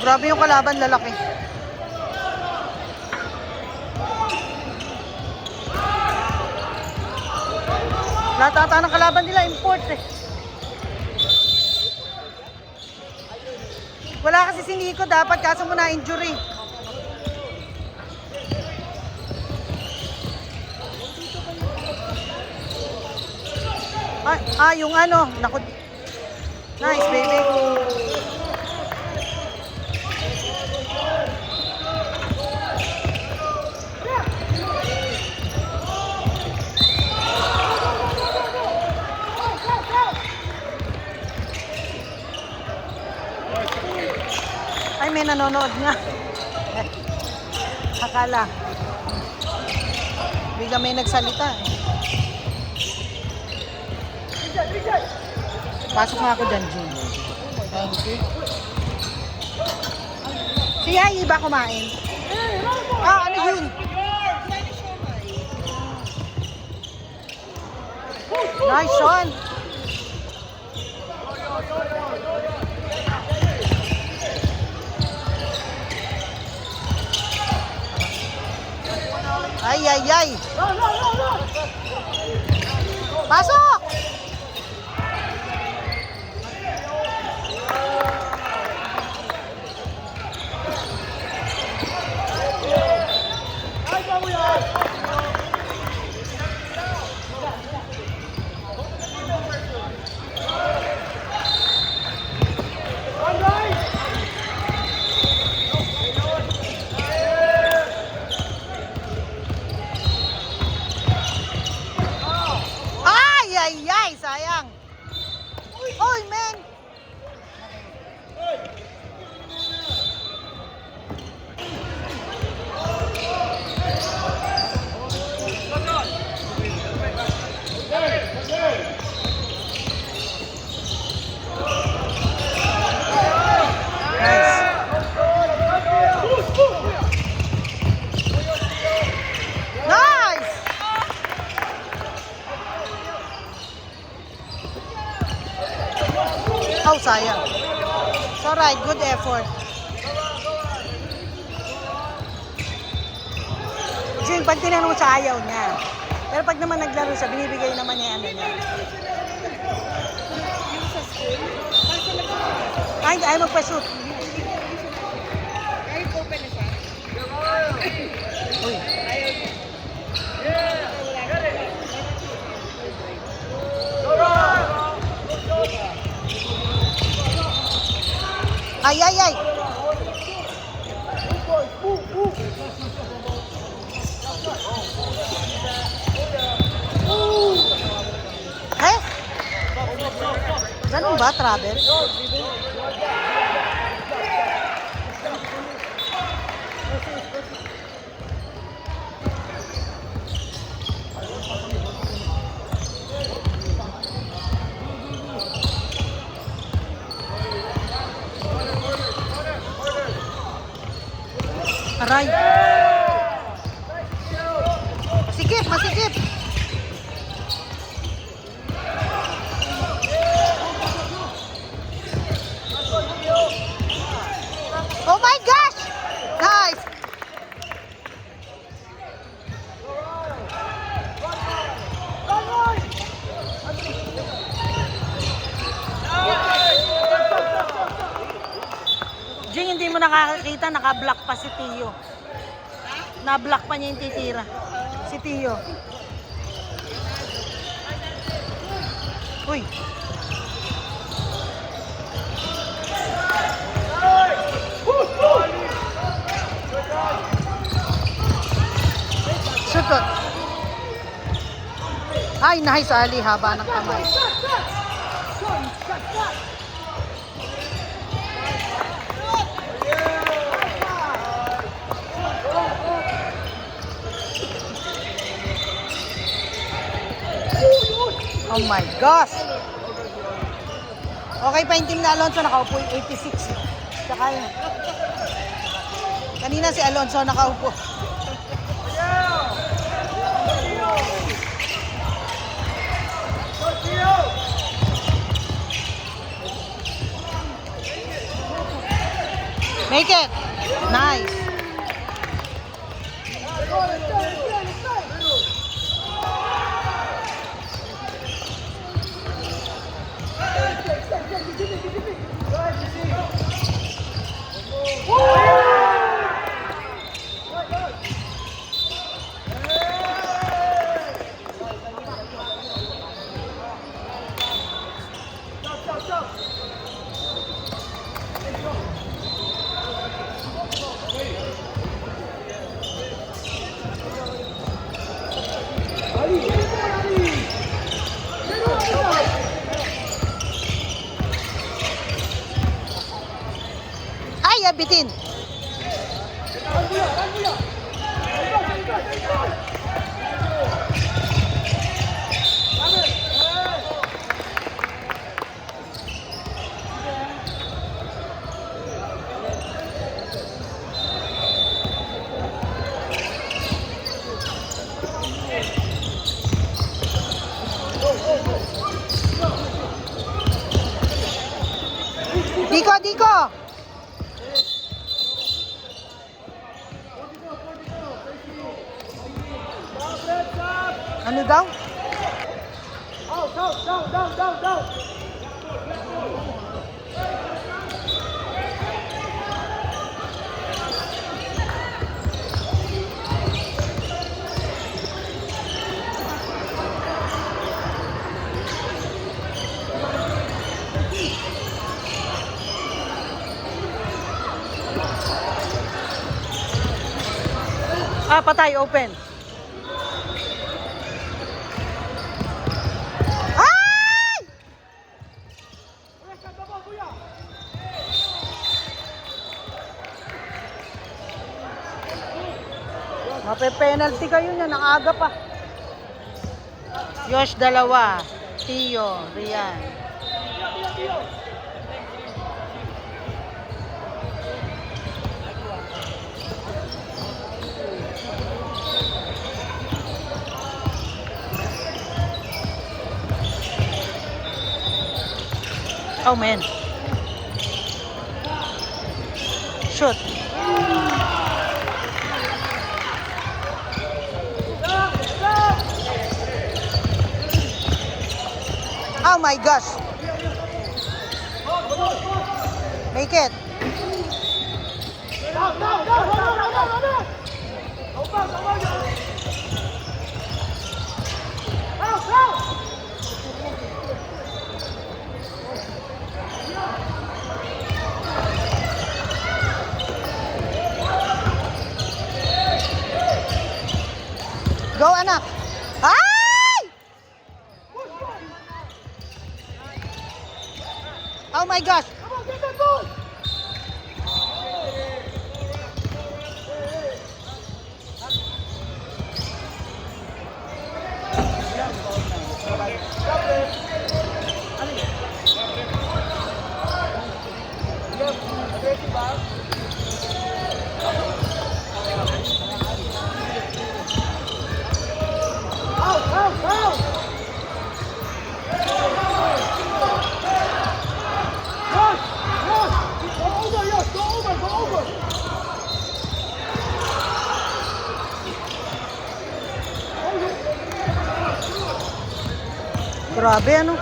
Grabe yung kalaban, lalaki. Lahat ata ng kalaban nila, import eh. Wala kasi si Nico dapat, kaso mo na injury. Yung ano, naku. Nice, baby. Ay, may nanonood nga. Akala. Bigla may nagsalita. Pasok nga ako dyan, June. Thank you. Si Yayi ba kumain? Ano yun? Nice, Sean. Ay, ay, ay. Pasok! Ay, sayang. Oy, man. Oh, sayang. It's alright, good effort. Jing, pag tinanong mo sa ayaw niya. Pero pag naman naglaro siya, binibigay naman niya ano niya. Ay, ayaw magpa-shoot. Kahit open na siya. Uy. Ayaw niya. Ay, ay, ay. Eh? Ganun ba, travel? Aray. Masikip, masikip. Oh my gosh! Nice. Jing, hindi mo nakakakita, naka-block pa si Tio. Na-block pa niya yung titira. Si Tio. Uy. Shoot. Ay, nice, Ali. Haba ng kamay. Oh my gosh! Okay pa yung team na Alonso, nakaupo yung 86. Saka yun. Kanina si Alonso nakaupo. Make it. Nice. Ay, bitin. Diko, Diko. Ano daw? Down. Ah, patay, open. Ay! Mape-penalty kayo niya, nang aga pa. Yosh, 2. Tio, Rian. Oh man. Shoot. Oh my gosh. Make it. Go, anak. Ay! Oh my gosh. Come on, get that ball. Grabe, ano?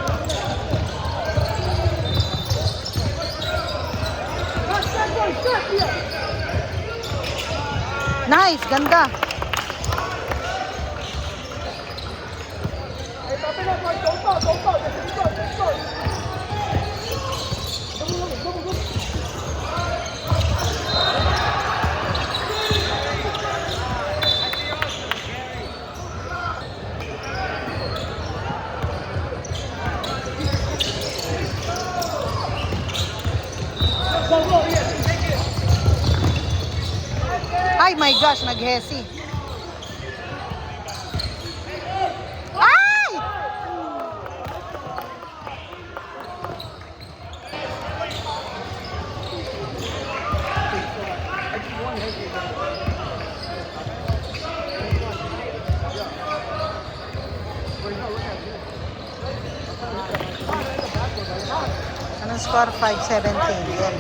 Nice, ganda. Ay my gosh, naghesi. Ay! Anong score? 5-17. Yan.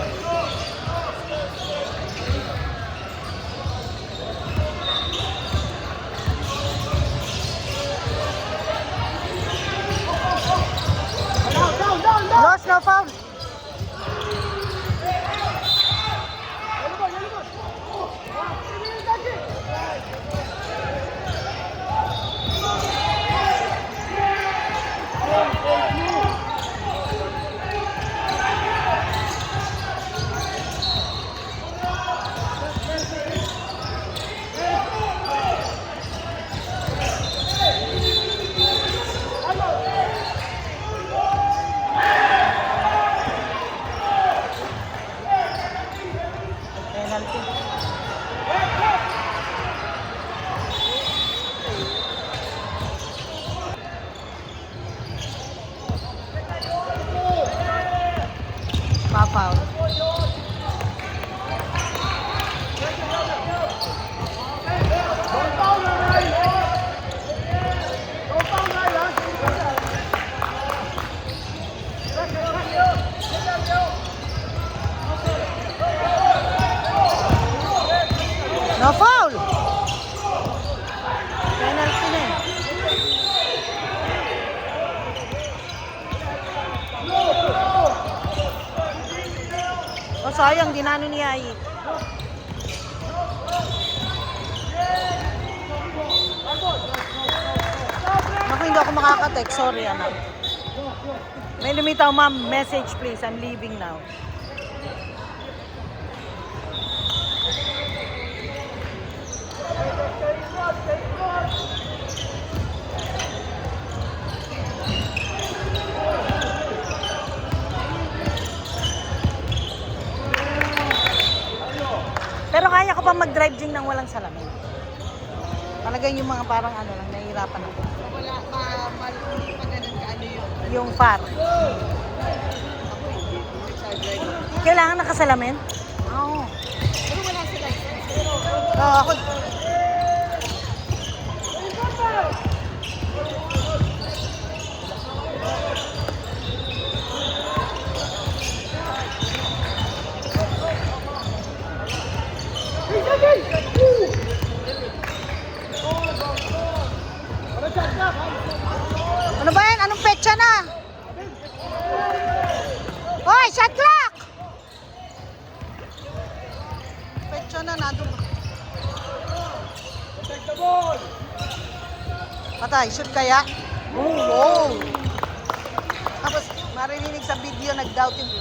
penalty. Pa-foul. No foul! Penalty na eh. Oh, sayang, dinano ni Ai. Naku, hindi ako makaka-text. Sorry, anak. May lumitaw, ma'am. Message, please. I'm leaving now. Pero kaya ko pa mag-drive din ng walang salamin. Talagang yung mga parang ano lang, nahihirapan ako. Wala, hindi pa ganun ka ano yun. Yung far. Ako hindi, nagsa-drive. Kailangan nakasalamin? Oo. Pero wala sa license. Oo, ako. Ano ba yan? Anong petsa na? Hoy, shot clock! Petsa na, nandun ba? Patay, shoot kaya? Oh, wow! Tapos, maririnig sa video, nag-doubt yung...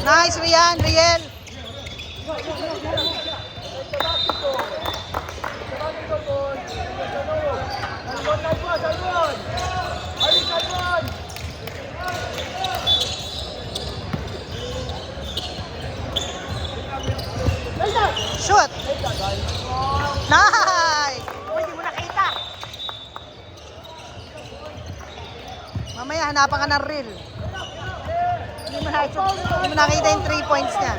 Nice, Rian, Riel! Shoot! Nice! Uy, di mo nakita. Mamaya, hanapan ka ng reel. Hindi mo nakita yung 3 points niya.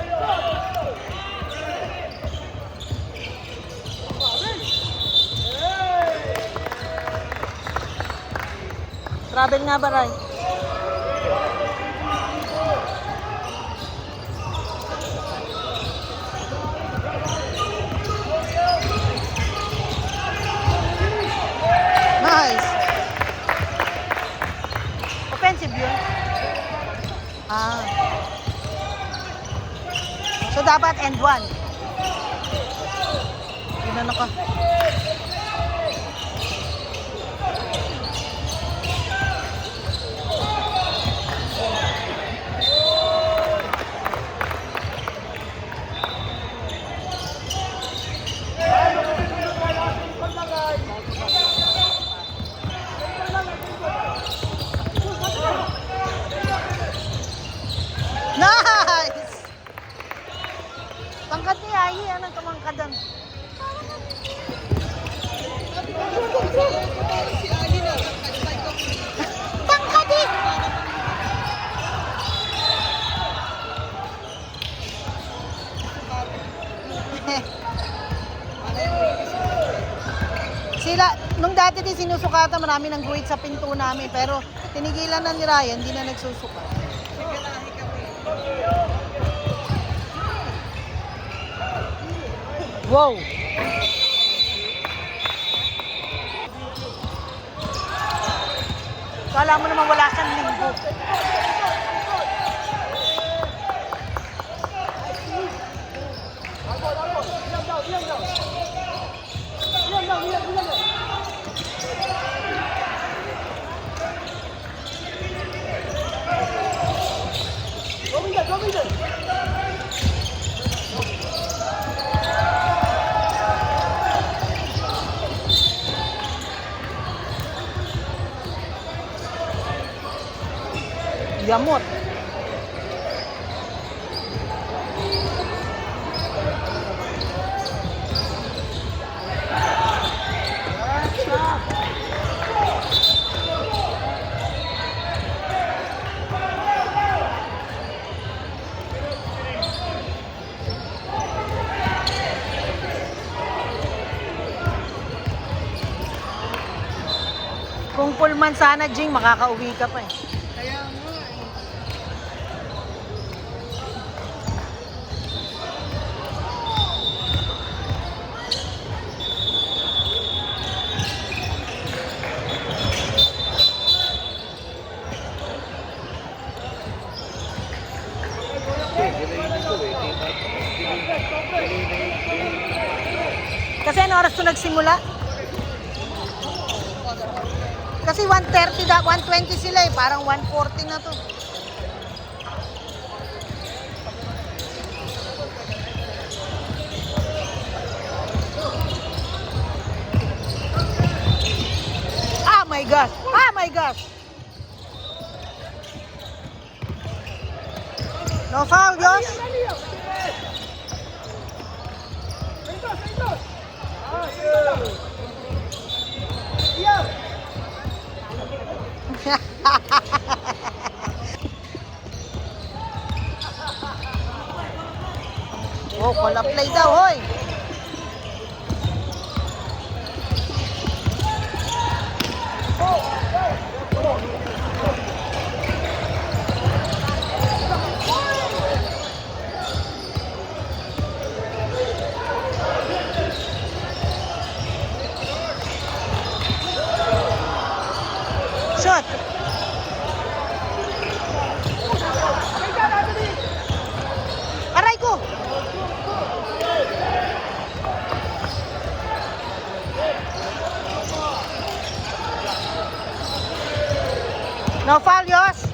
Travel nga ba, Ray? Nice. Offensive yun. Ah. So, dapat end one. Yun na ka. Nice! Pangkat ni Ai, anong kamangkadan? Si Ali na, Pangkat eh! Sila, nung dati din sinusukatan, marami ng guhit sa pinto namin, pero tinigilan na ni Ryan, hindi na nagsusukat. nagkalahi kami. Wow! Kala mo naman wala siyang linggo. Yamot. Kung full man sana, Jing, makakauwi ka pa eh. Kaya nga eh. Kasi ano oras to nagsimula? Kasi 1:30 da, 1:20 sila eh. Parang 1:40 na to. Ah my gosh! Ah my gosh! No foul, Diyos! Oh, call a play daw, hoy! Shot! Aray ko! No foul, Yos!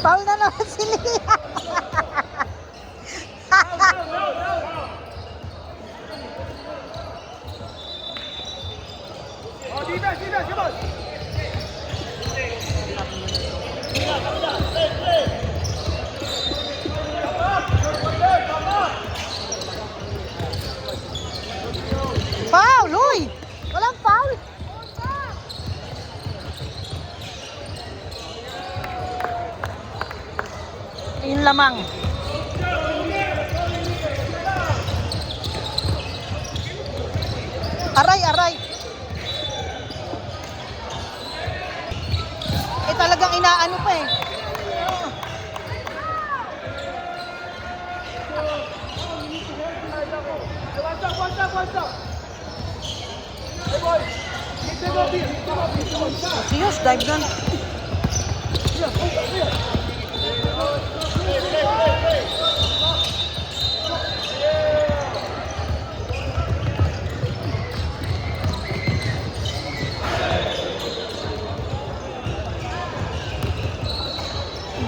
Foul na naman si Lia. Foul, uy! Walang foul. Yun lamang. Aray, aray. Eh talagang inaano pa eh. Siyos, dive doon.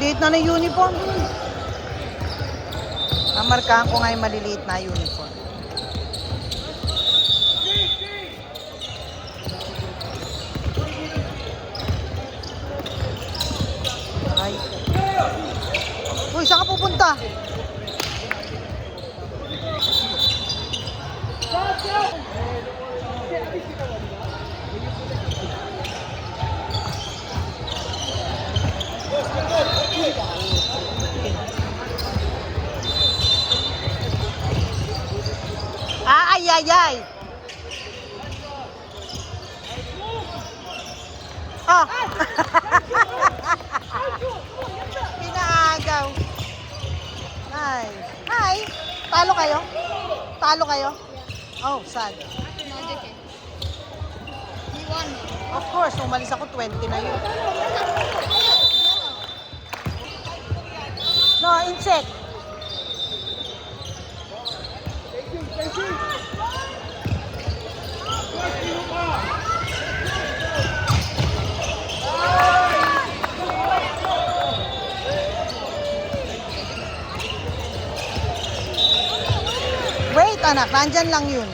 Liit na ng uniform. Namarkahan ko nga yung maliliit na uniform. Ay. Uy, saan ka pupunta? Ah, ay, ay, ay. Oh. Pinaagaw. Nice. Hi. Talo kayo? Talo kayo? Oh, sad. Magic eh. He won. Of course, umalis ako, 20 na yun. No, insect. Wait, anak, nandyan lang yun.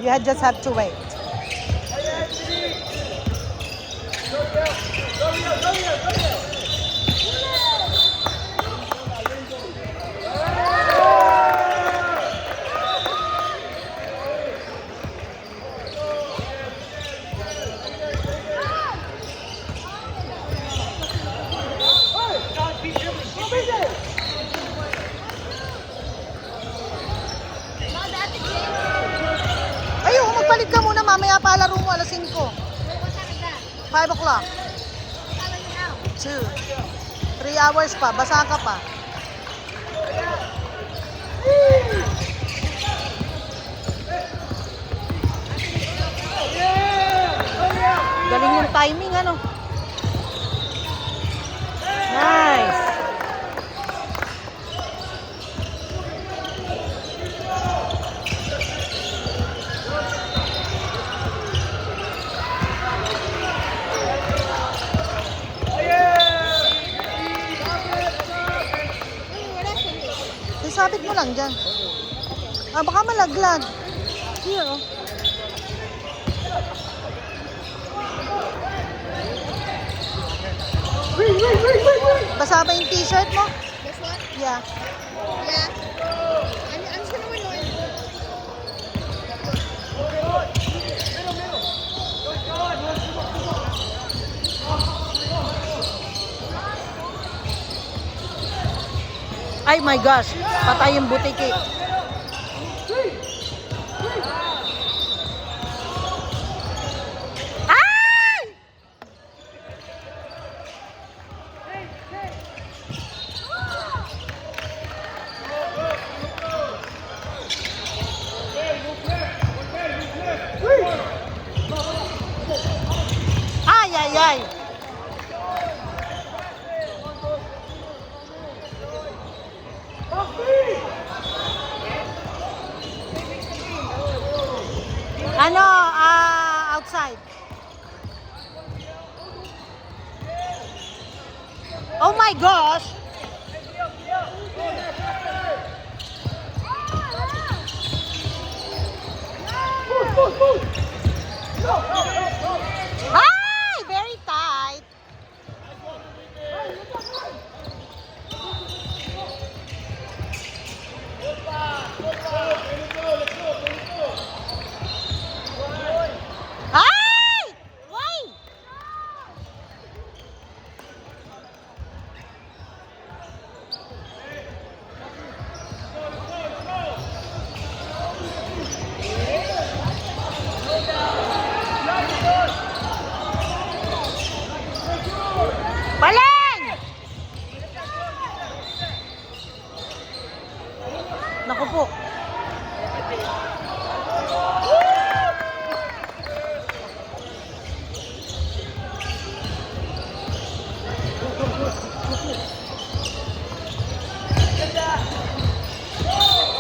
You just have to wait. Ayun, magpalit ka muna. Mamaya pa laro mo alas 5. 5 o'clock. 2. 3 hours pa. Basa ka pa. Galing yung timing, ano? Nice. Isabit mo lang dyan. Ah, baka malaglag. Here, oh. Basa ba yung t-shirt mo? This one? Yeah. Yeah. I'm just gonna win one. Ay my gosh, patay yung butiki. Ay! Ay, ay, ay. Ano, outside. Oh my gosh. Ay, very tight. Ay! Why? Balen! Naku po.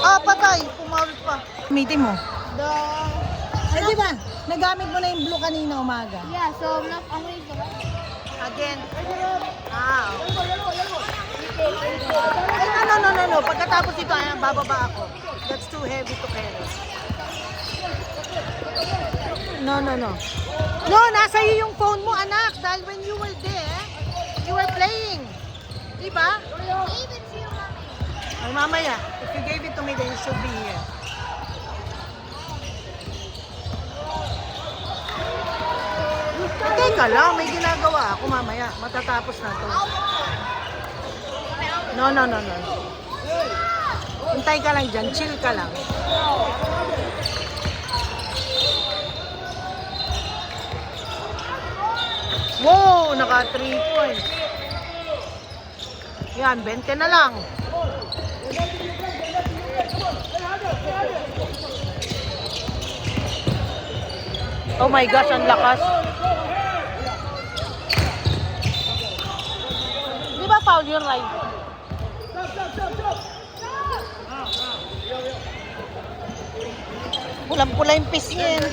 Ah, patay. Pumawit pa. Gamitin mo. The... Ay, di ba? Nagamit mo na yung blue kanina umaga. Yeah, so I'm going to... Again. Ah. Ay, no. Pagkatapos ito, ay, bababa ako. That's too heavy to carry. No. No, nasa iyo yung phone mo, anak. Dahil when you were there, you were playing. Diba? Even to you, mommy. Ay, mamaya. If you gave it to me, then it should be here. Teka lang, may ginagawa ako mamaya. Matatapos na to. No. Hintay ka lang dyan. Chill ka lang. Wow, naka 3 points. Yan, 20 na lang. Oh my gosh, ang lakas. Di ba foul yun, Rai? Pulang-pula yung piece niya yan.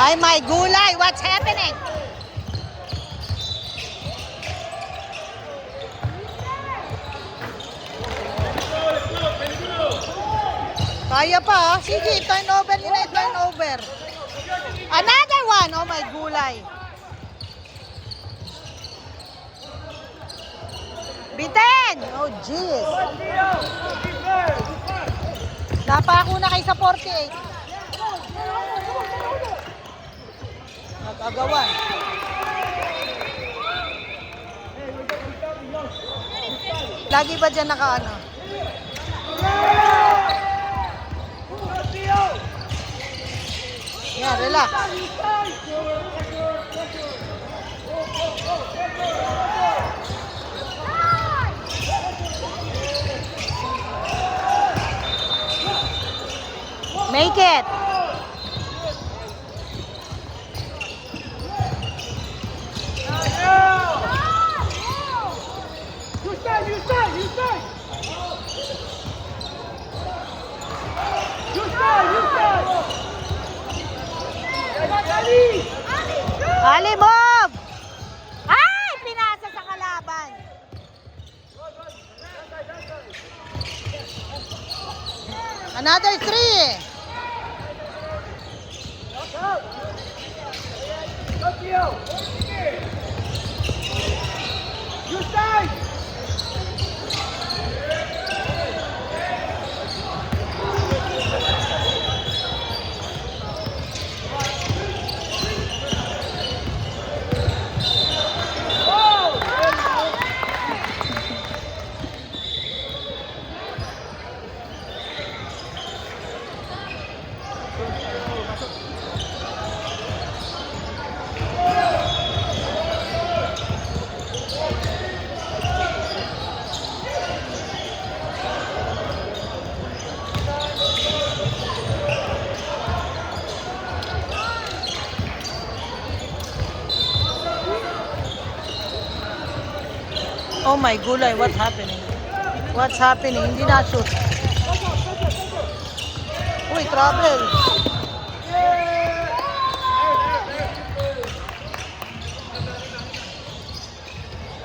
Ay, my gulay! What's happening? Kaya pa, ha? Sige, turnover yun ay turnover. Another one! Oh, my gulay. Biten! Oh, jeez. Napako na kayo sa 48. Nag-agawan. Lagi ba dyan naka-ano? Yan, relax. Make it. Ali, move! Ay! Pinasa sa kalaban. Another 3. Oh my gulay, what's happening? What's happening? Hindi na shoot. Uy, trouble.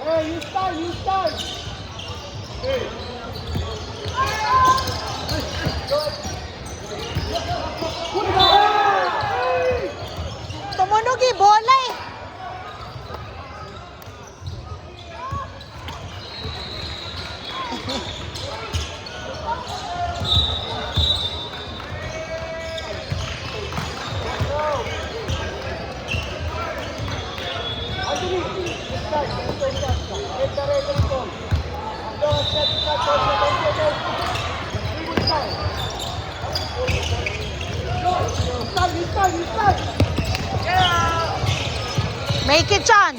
Hey, you start. Tumunog eh, bola eh. Make it, John.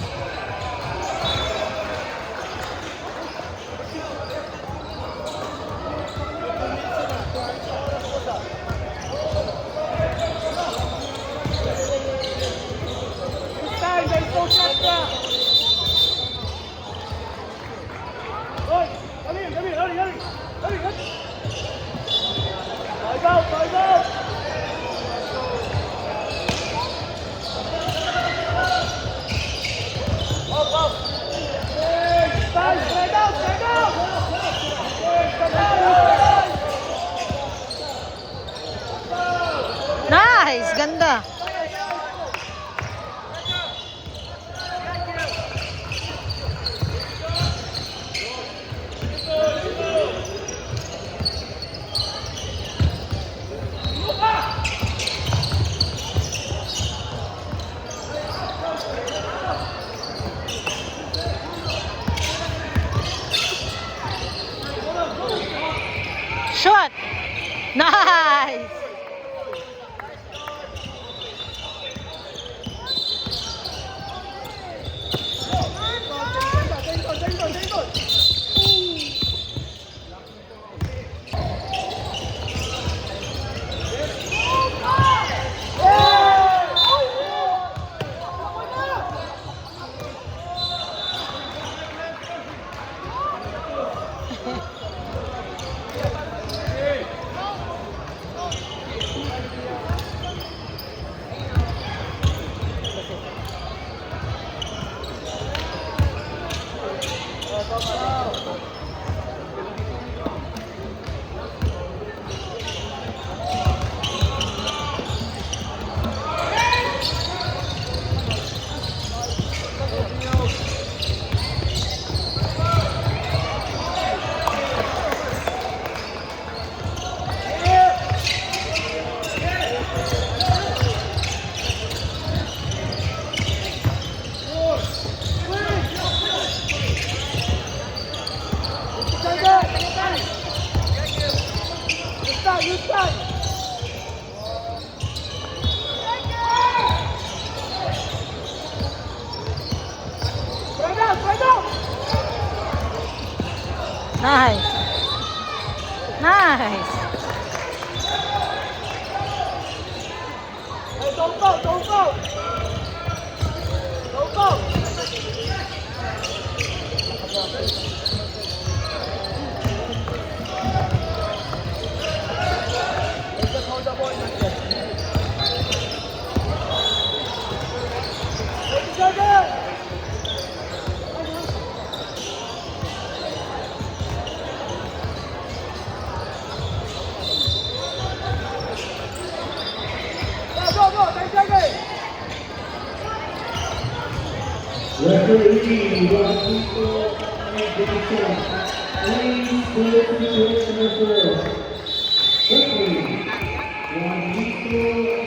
You start. Spread out, spread out. Nice. Nice. Hey, don't go, don't go. Don't go. Let's just hold the ball in the chest. Take each other. Go, go, 10 seconds. Referee Rodrigo Edison. Please go to the number 4. Referee Rodrigo